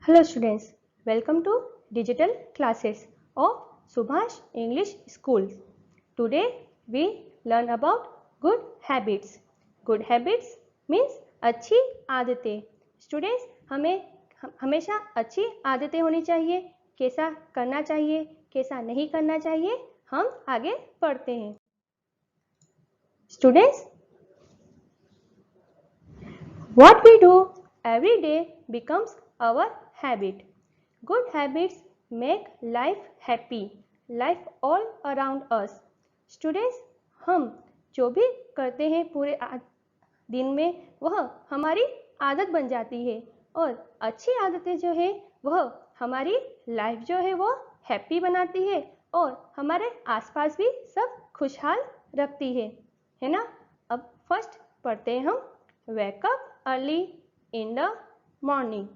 Hello students, welcome to digital classes of Subhash English School. Today we learn about good habits. Good habits means अच्छी आदतें. Students हमें हमेशा अच्छी आदतें होनी चाहिए. कैसा करना चाहिए, कैसा नहीं करना चाहिए, हम आगे पढ़ते हैं. Students, what we do every day becomes our habit. Good habits make life happy. Life all around us. Students, हम जो भी करते हैं पूरे दिन में वह हमारी आदत बन जाती है और अच्छी आदतें जो है वह हमारी लाइफ जो है वो हैप्पी बनाती है और हमारे आसपास भी सब खुशहाल रखती है ना. अब फर्स्ट पढ़ते हैं हम. Wake up early in the morning.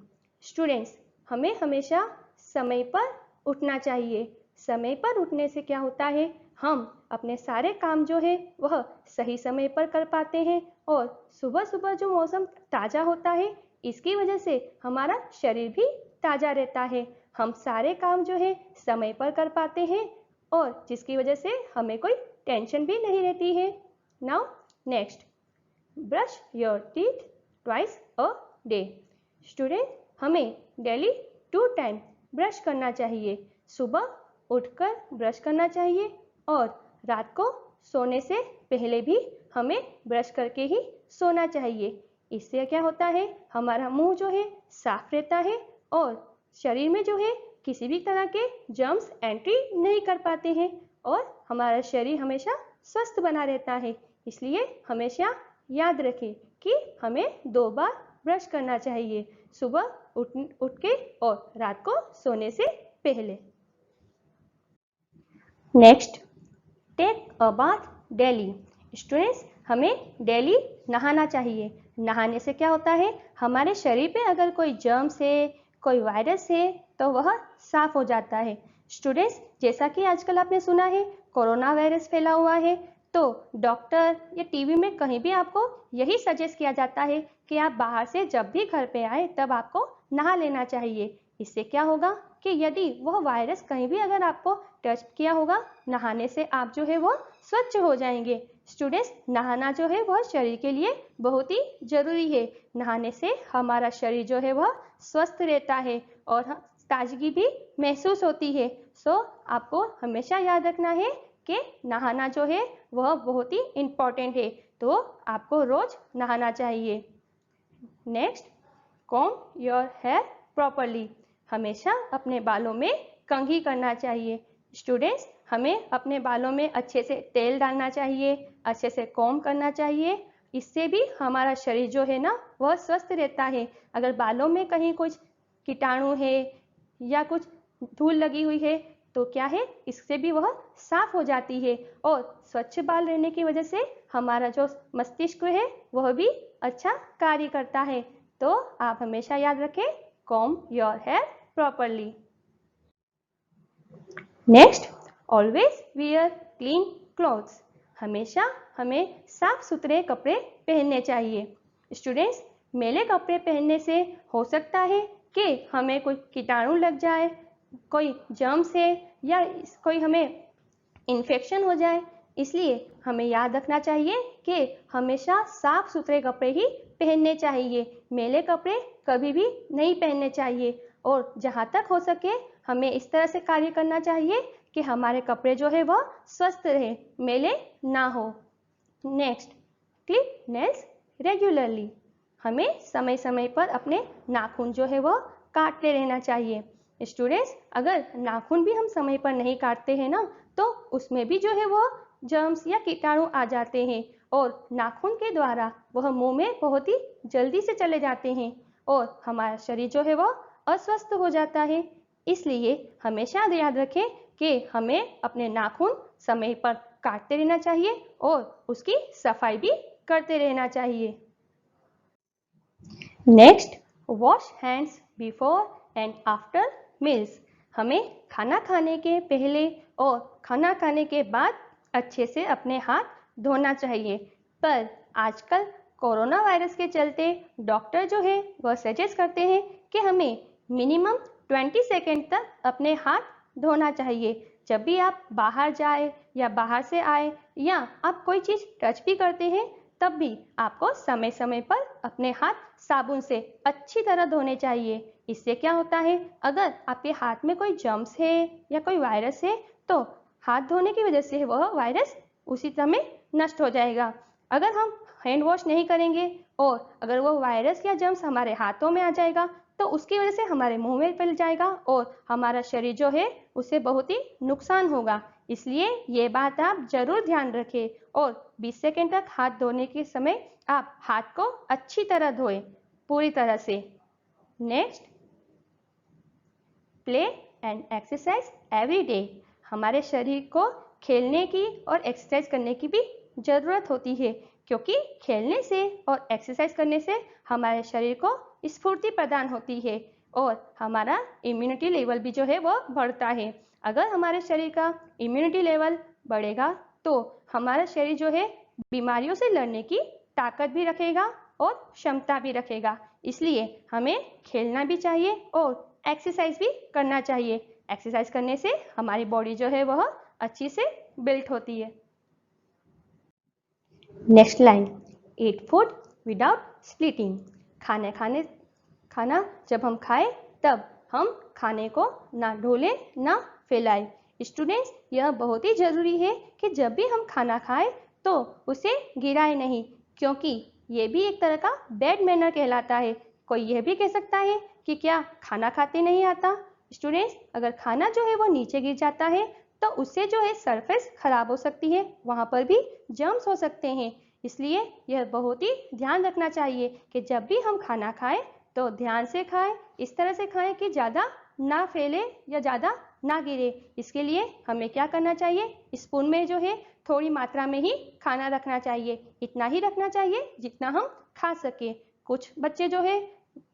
Students, हमें हमेशा समय पर उठना चाहिए. समय पर उठने से क्या होता है, हम अपने सारे काम जो है वह सही समय पर कर पाते हैं और सुबह सुबह जो मौसम ताज़ा होता है इसकी वजह से हमारा शरीर भी ताज़ा रहता है. हम सारे काम जो है समय पर कर पाते हैं और जिसकी वजह से हमें कोई टेंशन भी नहीं रहती है. Now next, brush your teeth twice a day. Student, हमें डेली 2 टाइम ब्रश करना चाहिए. सुबह उठकर ब्रश करना चाहिए और रात को सोने से पहले भी हमें ब्रश करके ही सोना चाहिए. इससे क्या होता है, हमारा मुंह जो है साफ रहता है और शरीर में जो है किसी भी तरह के जर्म्स एंट्री नहीं कर पाते हैं और हमारा शरीर हमेशा स्वस्थ बना रहता है. इसलिए हमेशा याद रखें कि हमें 2 बार ब्रश करना चाहिए, सुबह उठ के और रात को सोने से पहले. Next, take a bath daily. Students, हमें डेली नहाना चाहिए. नहाने से क्या होता है, हमारे शरीर पे अगर कोई जर्म्स है, कोई वायरस है तो वह साफ हो जाता है. स्टूडेंट्स, जैसा कि आजकल आपने सुना है कोरोना वायरस फैला हुआ है, तो डॉक्टर या टीवी में कहीं भी आपको यही सजेस्ट किया जाता है कि आप बाहर से जब भी घर पे आए तब आपको नहा लेना चाहिए. इससे क्या होगा कि यदि वह वायरस कहीं भी अगर आपको टच किया होगा, नहाने से आप जो है वो स्वच्छ हो जाएंगे. स्टूडेंट्स, नहाना जो है वह शरीर के लिए बहुत ही जरूरी है. नहाने से हमारा शरीर जो है वह स्वस्थ रहता है और ताजगी भी महसूस होती है. सो आपको हमेशा याद रखना है कि नहाना जो है वह बहुत ही इम्पॉर्टेंट है, तो आपको रोज नहाना चाहिए. Next, comb your hair properly. हमेशा अपने बालों में कंघी करना चाहिए. स्टूडेंट्स, हमें अपने बालों में अच्छे से तेल डालना चाहिए, अच्छे से कॉम्ब करना चाहिए. इससे भी हमारा शरीर जो है ना वह स्वस्थ रहता है. अगर बालों में कहीं कुछ कीटाणु है या कुछ धूल लगी हुई है तो क्या है, इससे भी वह साफ हो जाती है और स्वच्छ बाल रहने की वजह से हमारा जो मस्तिष्क है वह भी अच्छा कार्य करता है. तो आप हमेशा याद रखें, comb your hair properly. Next, always wear clean clothes. हमेशा हमें साफ सुथरे कपड़े पहनने चाहिए. स्टूडेंट्स, मैले कपड़े पहनने से हो सकता है कि हमें कोई कीटाणु लग जाए, कोई जर्म्स है या कोई हमें इन्फेक्शन हो जाए. इसलिए हमें याद रखना चाहिए कि हमेशा साफ सुथरे कपड़े ही पहनने चाहिए. मैले कपड़े कभी भी नहीं पहनने चाहिए और जहाँ तक हो सके हमें इस तरह से कार्य करना चाहिए कि हमारे कपड़े जो है वह स्वस्थ रहे, मैले ना हो. Next, clip nails regularly. हमें समय समय पर अपने नाखून जो है वह काटते रहना चाहिए. स्टूडेंट्स, अगर नाखून भी हम समय पर नहीं काटते हैं ना तो उसमें भी जो है वो जर्म्स या कीटाणु आ जाते हैं और नाखून के द्वारा वह मुंह में बहुत ही जल्दी से चले जाते हैं और हमारा शरीर जो है वो अस्वस्थ हो जाता है. इसलिए हमेशा याद रखें कि हमें अपने नाखून समय पर काटते रहना चाहिए और उसकी सफाई भी करते रहना चाहिए. Next, wash hands before and after meals. हमें खाना खाने के पहले और खाना खाने के बाद अच्छे से अपने हाथ धोना चाहिए. पर आजकल कोरोना वायरस के चलते डॉक्टर जो है वह सजेस्ट करते हैं कि हमें मिनिमम 20 सेकेंड तक अपने हाथ धोना चाहिए। जब भी आप बाहर जाए या बाहर से आए या आप कोई चीज़ टच भी करते हैं तब भी आपको समय समय पर अपने हाथ साबुन से अच्छी तरह धोने चाहिए। इससे क्या होता है, अगर आपके हाथ में कोई जर्म्स है या कोई वायरस है तो हाथ धोने की वजह से वह वायरस उसी समय नष्ट हो जाएगा। अगर हम हैंड वॉश नहीं करेंगे और अगर वो वायरस या जर्म्स हमारे हाथों में आ जाएगा तो उसकी वजह से हमारे मुंह में फैल जाएगा और हमारा शरीर जो है उससे बहुत ही नुकसान होगा। इसलिए ये बात आप जरूर ध्यान रखें और 20 सेकेंड तक हाथ धोने के समय आप हाथ को अच्छी तरह धोएं, पूरी तरह से। Next, play and exercise every day. हमारे शरीर को खेलने की और एक्सरसाइज करने की भी ज़रूरत होती है, क्योंकि खेलने से और एक्सरसाइज करने से हमारे शरीर को स्फूर्ति प्रदान होती है और हमारा इम्यूनिटी लेवल भी जो है वो बढ़ता है। अगर हमारे शरीर का इम्यूनिटी लेवल बढ़ेगा तो हमारा शरीर जो है बीमारियों से लड़ने की ताकत भी रखेगा और क्षमता भी रखेगा। इसलिए हमें खेलना भी चाहिए और एक्सरसाइज भी करना चाहिए। एक्सरसाइज करने से हमारी बॉडी जो है वह अच्छी से बिल्ट होती है। Next line, eat food without splitting. खाना जब हम खाएं तब हम खाने को ना ढोलें ना फैलाएं। स्टूडेंट्स, यह बहुत ही ज़रूरी है कि जब भी हम खाना खाएं तो उसे गिराएं नहीं, क्योंकि ये भी एक तरह का बैड मैनर कहलाता है। कोई यह भी कह सकता है कि क्या खाना खाते नहीं आता। स्टूडेंट्स, अगर खाना जो है वो नीचे गिर जाता है तो उससे जो है सरफेस खराब हो सकती है, वहाँ पर भी जर्म्स हो सकते हैं। इसलिए यह बहुत ही ध्यान रखना चाहिए कि जब भी हम खाना खाएं तो ध्यान से खाएं, इस तरह से खाएं कि ज़्यादा ना फैले या ज़्यादा ना गिरे। इसके लिए हमें क्या करना चाहिए, स्पून में जो है थोड़ी मात्रा में ही खाना रखना चाहिए, इतना ही रखना चाहिए जितना हम खा सके। कुछ बच्चे जो है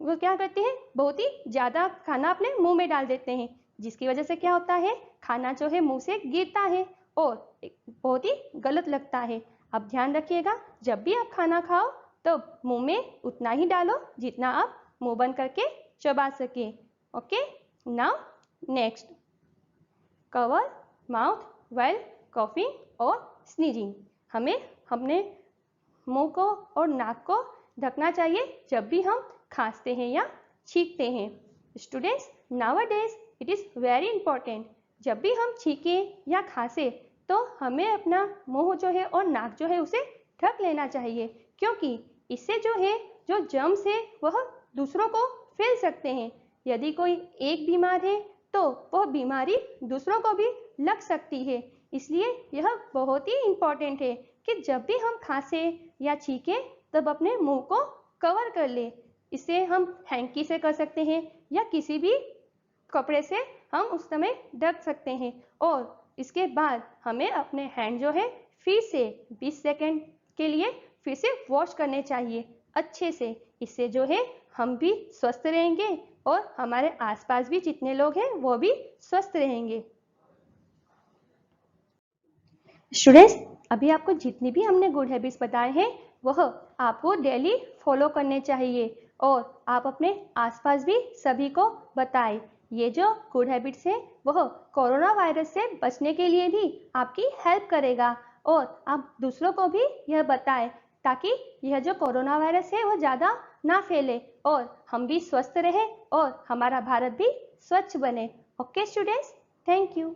वो क्या करते हैं, बहुत ही ज़्यादा खाना अपने मुंह में डाल देते हैं, जिसकी वजह से क्या होता है, खाना जो है मुंह से गिरता है और बहुत ही गलत लगता है। अब ध्यान रखिएगा, जब भी आप खाना खाओ तो मुंह में उतना ही डालो जितना आप मुंह बंद करके चबा सके। Okay, now next, cover mouth while coughing और स्नीजिंग। हमें अपने मुंह को और नाक को ढकना चाहिए जब भी हम खांसते हैं या छींकते हैं। Students, nowadays it is very important, जब भी हम छींकें या खांसे तो हमें अपना मुंह जो है और नाक जो है उसे ढक लेना चाहिए, क्योंकि इससे जो है जो जर्म्स है वह दूसरों को फैल सकते हैं। यदि कोई एक बीमार है तो वह बीमारी दूसरों को भी लग सकती है। इसलिए यह बहुत ही इम्पॉर्टेंट है कि जब भी हम खांसे या छींकें तब अपने मुंह को कवर कर ले। इसे हम हैंकी से कर सकते हैं या किसी भी कपड़े से हम उस समय ढक सकते हैं और इसके बाद हमें अपने हैंड जो है फिर से 20 सेकेंड के लिए फिर से वॉश करने चाहिए अच्छे से। इससे जो है हम भी स्वस्थ रहेंगे और हमारे आसपास भी जितने लोग हैं वो भी स्वस्थ रहेंगे। स्टूडेंट्स, अभी आपको जितनी भी हमने गुड हैबिट्स बताए हैं वह आपको डेली फॉलो करने चाहिए और आप अपने आसपास भी सभी को बताएं। ये जो गुड हैबिट्स है वह कोरोना वायरस से बचने के लिए भी आपकी हेल्प करेगा और आप दूसरों को भी यह बताएं ताकि यह जो कोरोना वायरस है वह ज़्यादा ना फैले और हम भी स्वस्थ रहें और हमारा भारत भी स्वच्छ बने। Okay students, thank you.